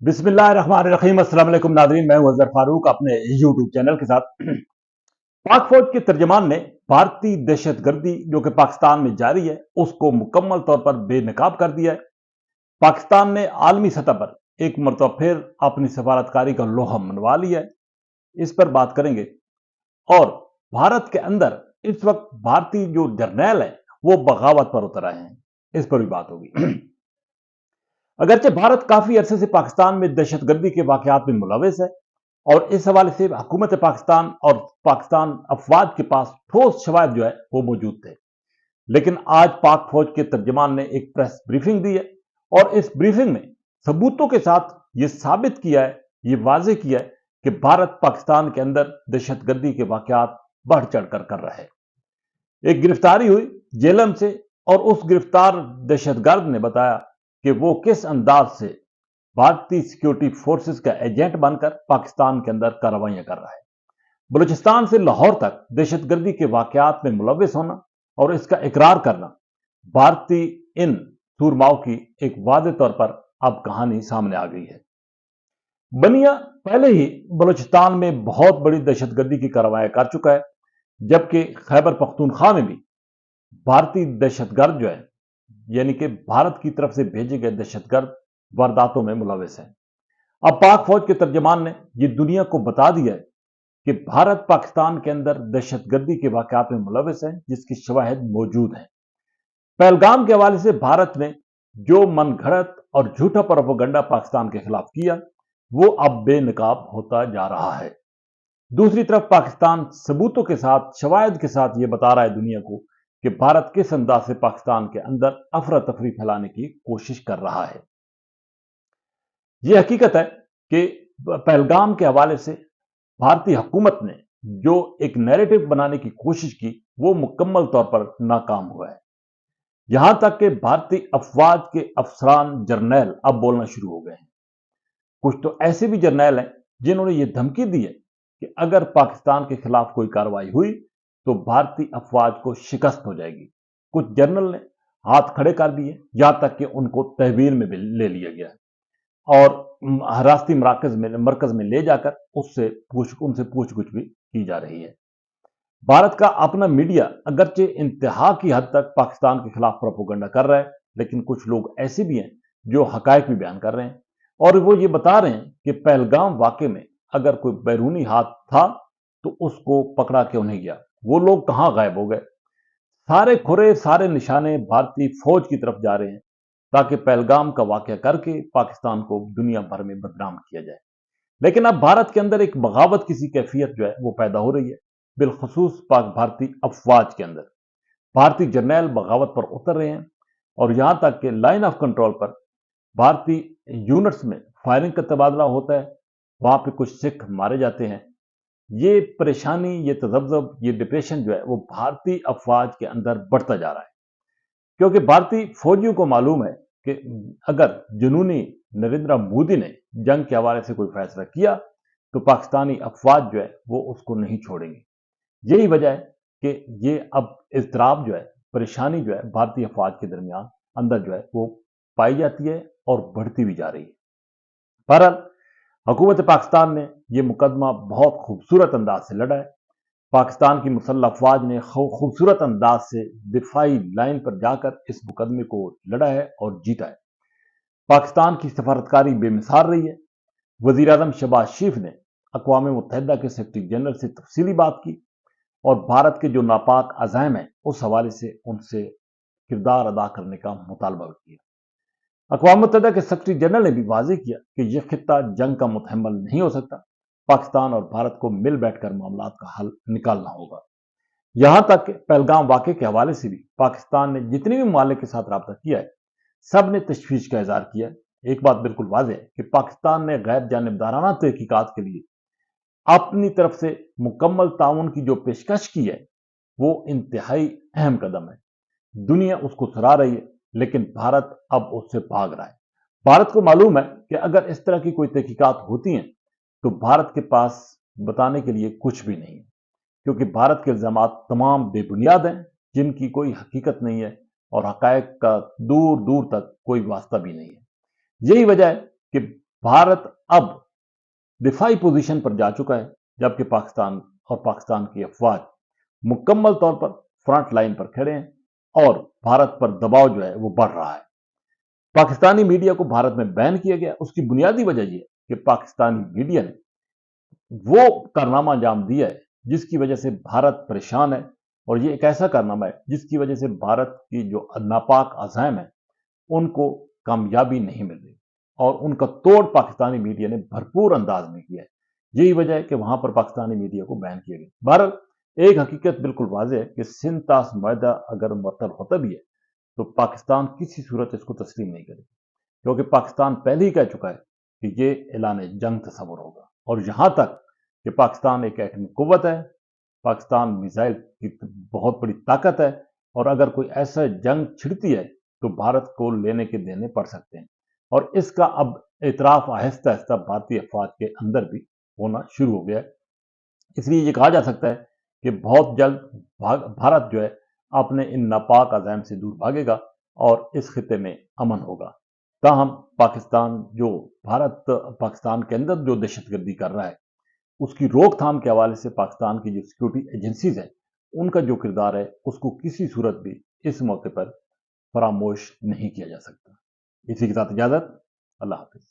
बिस्मिल्लाहिर्रहमानिर्रहीम। अस्सलाम वालेकुम नाज़रीन, मैं हूं अज़हर फारूक अपने यूट्यूब चैनल के साथ। पाक फौज के तर्जमान ने भारतीय दहशतगर्दी जो कि पाकिस्तान में जारी है उसको मुकम्मल तौर पर बेनकाब कर दिया है। पाकिस्तान ने आलमी सतह पर एक मरतबा फिर अपनी सफारतकारी का लोहा मनवा लिया है। इस पर बात करेंगे। और भारत के अंदर इस वक्त भारतीय जो जर्नैल है वो बगावत पर उतर आए हैं, इस पर भी बात होगी। अगरचे भारत काफी अरसे से पाकिस्तान में दहशतगर्दी के वाकयात में मुलविस है और इस हवाले से हुकूमत पाकिस्तान और पाकिस्तान अफवाज के पास ठोस शवाहिद जो है वो मौजूद थे। लेकिन आज पाक फौज के तर्जमान ने एक प्रेस ब्रीफिंग दी है और इस ब्रीफिंग में सबूतों के साथ ये साबित किया है, ये वाजे किया है कि भारत पाकिस्तान के अंदर दहशतगर्दी के वाकयात बढ़ चढ़कर कर रहा है। एक गिरफ्तारी हुई जेलम से और उस गिरफ्तार दहशतगर्द ने बताया कि वो किस अंदाज से भारतीय सिक्योरिटी फोर्सेस का एजेंट बनकर पाकिस्तान के अंदर कार्रवाइयां कर रहा है। बलूचिस्तान से लाहौर तक दहशतगर्दी के वाकयात में मुलविस होना और इसका इकरार करना भारतीय इन सूरमाओं की एक वाज़ेह तौर पर अब कहानी सामने आ गई है। बनिया पहले ही बलूचिस्तान में बहुत बड़ी दहशतगर्दी की कार्रवाई कर चुका है, जबकि खैबर पख्तूनख्वा में भी भारतीय दहशतगर्द जो है यानी कि भारत की तरफ से भेजे गए दहशतगर्द वारदातों में मुलविस है। अब पाक फौज के तर्जमान ने यह दुनिया को बता दिया है कि भारत पाकिस्तान के अंदर दहशतगर्दी के वाकयात में मुलविस है, जिसकी शवाहिद मौजूद है। पहलगाम के हवाले से भारत ने जो मनगढ़ंत और झूठा प्रोपेगेंडा पाकिस्तान के खिलाफ किया वो अब बेनकाब होता जा रहा है। दूसरी तरफ पाकिस्तान सबूतों के साथ, शवाहिद के साथ यह बता रहा है दुनिया को कि भारत किस अंदाज से पाकिस्तान के अंदर अफरा तफरी फैलाने की कोशिश कर रहा है। यह हकीकत है कि पहलगाम के हवाले से भारतीय हुकूमत ने जो एक नैरेटिव बनाने की कोशिश की वो मुकम्मल तौर पर नाकाम हुआ है। यहां तक कि भारतीय अफवाज के अफसरान जर्नैल अब बोलना शुरू हो गए हैं। कुछ तो ऐसे भी जर्नैल हैं जिन्होंने ये धमकी दी है कि अगर पाकिस्तान के खिलाफ कोई कार्रवाई हुई तो भारतीय अफवाज को शिकस्त हो जाएगी। कुछ जनरल ने हाथ खड़े कर दिए, यहां तक कि उनको तहवील में भी ले लिया गया और हिरासती मरकज में ले जाकर उनसे पूछ गुछ भी की जा रही है। भारत का अपना मीडिया अगरचे इंतहा की हद तक पाकिस्तान के खिलाफ प्रोपेगेंडा कर रहा है, लेकिन कुछ लोग ऐसे भी हैं जो हकायक भी बयान कर रहे हैं और वो ये बता रहे हैं कि पहलगाम वाकये में अगर कोई बैरूनी हाथ था तो उसको पकड़ा क्यों नहीं गया, वो लोग कहां गायब हो गए। सारे खुरे, सारे निशाने भारतीय फौज की तरफ जा रहे हैं ताकि पहलगाम का वाकया करके पाकिस्तान को दुनिया भर में बदनाम किया जाए। लेकिन अब भारत के अंदर एक बगावत किसी कैफियत जो है वो पैदा हो रही है, बिलखसूस पाक भारतीय अफवाज के अंदर। भारतीय जर्नैल बगावत पर उतर रहे हैं और यहां तक कि लाइन ऑफ कंट्रोल पर भारतीय यूनिट्स में फायरिंग का तबादला होता है, वहां पे कुछ सिख मारे जाते हैं। ये परेशानी, ये तजब्जब, ये डिप्रेशन जो है वो भारतीय अफवाज के अंदर बढ़ता जा रहा है, क्योंकि भारतीय फौजियों को मालूम है कि अगर जुनूनी नरेंद्र मोदी ने जंग के हवाले से कोई फैसला किया तो पाकिस्तानी अफवाज जो है वो उसको नहीं छोड़ेंगे। यही वजह है कि ये अब इज़्तिराब जो है, परेशानी जो है भारतीय अफवाज के दरमियान अंदर जो है वो पाई जाती है और बढ़ती भी जा रही है। बहरहाल हुकूमत पाकिस्तान ने यह मुकदमा बहुत खूबसूरत अंदाज से लड़ा है। पाकिस्तान की मुसल्लह अफवाज ने खूबसूरत अंदाज से दिफाई लाइन पर जाकर इस मुकदमे को लड़ा है और जीता है। पाकिस्तान की सफारतकारी बेमिसाल रही है। वजीर आजम शहबाज शरीफ ने अक़वाम मुत्तहिदा के सेक्रेटरी जनरल से तफसीली बात की और भारत के जो नापाक अज़ाइम हैं उस हवाले से उनसे किरदार अदा करने का मुतालबा किया। अक़वाम मुत्तहिदा के सेक्रेटरी जनरल ने भी वाज़ेह किया कि यह खित्ता जंग का मुतहम्मल नहीं हो सकता, पाकिस्तान और भारत को मिल बैठकर मामलात का हल निकालना होगा। यहां तक कि पहलगाम वाकये के हवाले से भी पाकिस्तान ने जितने भी ममालिक के साथ रब्ता किया है, सब ने तशवीश का इजहार किया है। एक बात बिल्कुल वाज़ेह है कि पाकिस्तान ने गैर जानिबदाराना तहकीकात के लिए अपनी तरफ से मुकम्मल ताउन की जो पेशकश की है वो इंतहाई अहम कदम है। दुनिया उसको सराह रही है, लेकिन भारत अब उससे भाग रहा है। भारत को मालूम है कि अगर इस तरह की कोई तहकीकात होती हैं तो भारत के पास बताने के लिए कुछ भी नहीं है, क्योंकि भारत के इल्जामात तमाम बेबुनियाद हैं, जिनकी कोई हकीकत नहीं है और हकायक का दूर दूर तक कोई वास्ता भी नहीं है। यही वजह है कि भारत अब दिफाई पोजीशन पर जा चुका है, जबकि पाकिस्तान और पाकिस्तान की अफवाज मुकम्मल तौर पर फ्रंट लाइन पर खड़े हैं और भारत पर दबाव जो है वो बढ़ रहा है। पाकिस्तानी मीडिया को भारत में बैन किया गया, उसकी बुनियादी वजह यह है कि पाकिस्तानी मीडिया ने वो कारनामा अंजाम दिया है जिसकी वजह से भारत परेशान है, और ये एक ऐसा कारनामा है जिसकी वजह से भारत की जो नापाक अज़ाइम है उनको कामयाबी नहीं मिल रही, और उनका तोड़ पाकिस्तानी मीडिया ने भरपूर अंदाज में किया है। यही वजह है कि वहां पर पाकिस्तानी मीडिया को बैन किया गया। बहरहाल एक हकीकत बिल्कुल वाज़ेह है कि सिंध तास माहिदा अगर मुअत्तल होता भी है तो पाकिस्तान किसी सूरत इसको तस्लीम नहीं करेगा, क्योंकि पाकिस्तान पहले ही कह चुका है कि ये ऐलान जंग तस्वुर होगा। और यहां तक कि पाकिस्तान एक एटमी कुव्वत है, पाकिस्तान मिसाइल की बहुत बड़ी ताकत है, और अगर कोई ऐसा जंग छिड़ती है तो भारत को लेने के देने पड़ सकते हैं, और इसका अब एतराफ आहिस्ता आहिस्ता भारतीय अफवाज के अंदर भी होना शुरू हो गया है। इसलिए ये कहा जा सकता है कि बहुत जल्द भारत जो है अपने इन नापाक अज़ाइम से दूर भागेगा और इस खिते में अमन होगा। ताहम पाकिस्तान जो भारत पाकिस्तान के अंदर जो दहशतगर्दी कर रहा है उसकी रोकथाम के हवाले से पाकिस्तान की जो सिक्योरिटी एजेंसीज है उनका जो किरदार है उसको किसी सूरत भी इस मौके पर फरामोश नहीं किया जा सकता। इसी के साथ इजाजत, अल्लाह हाफिज।